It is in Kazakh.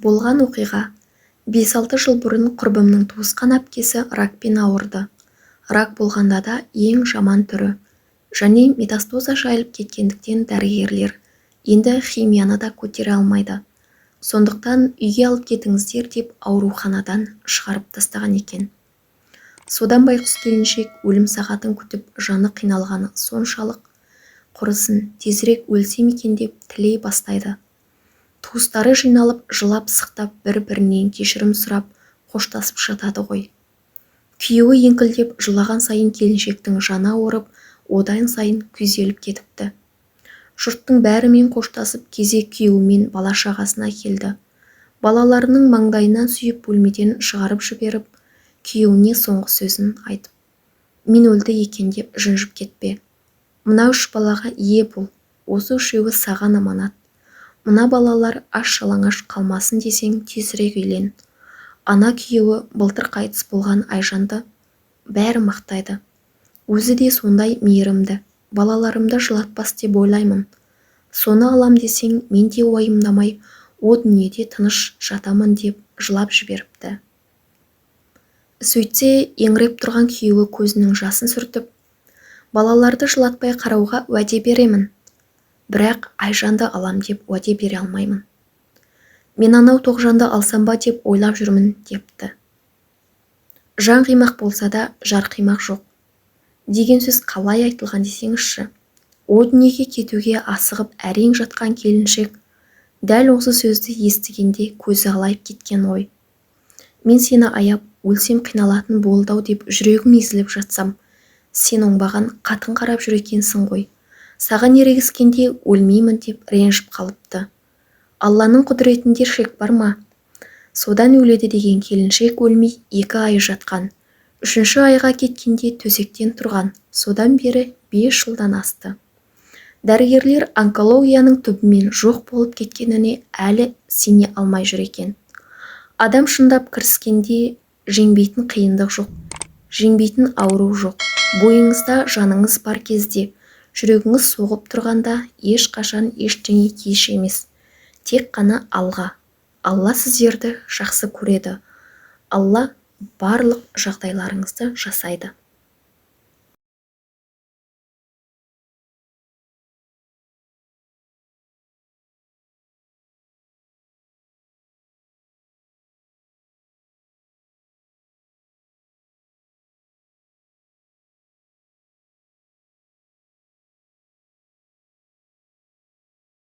Болған оқиға 5-6 жыл бұрын құрбымның туысқан әпкесі ракпен ауырды. Рак болғанда да ең жаман түрі. Және метастаза жайылып кеткендіктен дәрігерлер енді химияны да көтере алмайды. Сондықтан үйге алып кетіңіздер деп ауруханадан шығарып тастаған екен. Содан байқұс келіншек өлім сағатын күтіп жаны қиналғаны соншалық, құрысын тезірек өлсем екен деп тілей бастайды. Туыстары жиналып, жылап-сықтап, бір-бірінен кешірім сұрап, қоштасып жатады ғой. Күйеуі еңкілдеп жылаған сайын келіншектің жаны ауырып, одан сайын күйзеліп кетіпті. Жұрттың бәрімен қоштасып, кезек күйеуімен бала-шағасына келді. Балаларының маңдайынан сүйіп бөлмеден шығарып жіберіп, күйеуіне соңғы сөзін айтып: "Мен өлді екен деп жүнжіп кетпе. Мына 3 балаға ие бол, осы 3-еуі саған аманат. Мына балалар аш-жалаңаш қалмасын десең, тезірек үйлен." Ана күйеуі былтыр қайтыс болған Айжанды бәрі мақтайды. Өзі де сондай мейірімді, балаларымды жылатпас деп ойлаймын. Соны алам десең, мен де уайымдамай, о дүниеде тыныш жатамын деп жылап жіберіпті. Сөйтсе, еңіреп тұрған күйеуі көзінің жасын сүртіп: "Балаларды жылатпай қарауға уәде беремін. Бірақ Айжанды алам деп уәде бере алмаймын. Мен анау Тоғжанды алсам ба деп ойлап жүрмін" депті. Жан қимақ болса да, жар қимақ жоқ деген сөз қалай айтылған десеңізші. О дүниеге кетуге асығып әрең жатқан келіншек дәл осы сөзді естігенде көзі алайып кеткен ғой. Мен сені аяп, өлсем қиналатын болды-ау деп жүрегім езіліп жатсам, сен оңбаған қатын қарап жүр екенсің ғой. Саған ерегіскенде өлмеймін деп ренжіп қалыпты. Алланың құдіретінде шек бар ма? Содан өледі деген келіншек өлмей 2 ай жатқан. 3-ші айға кеткенде төсектен тұрған. Содан бері 5 жылдан асты. Дәрігерлер онкологияның түбімен жоқ болып кеткеніне әлі сене алмай жүр екен. Адам шындап кіріскенде жеңбейтін қиындық жоқ, жеңбейтін ауру жоқ. Бойыңызда жаныңыз бар кезде, жүрегіңіз соғып тұрғанда ешқашан ештеңе кеш емес. Тек қана алға. Алла сіздерді жақсы көреді. Алла барлық жағдайларыңызды жасайды.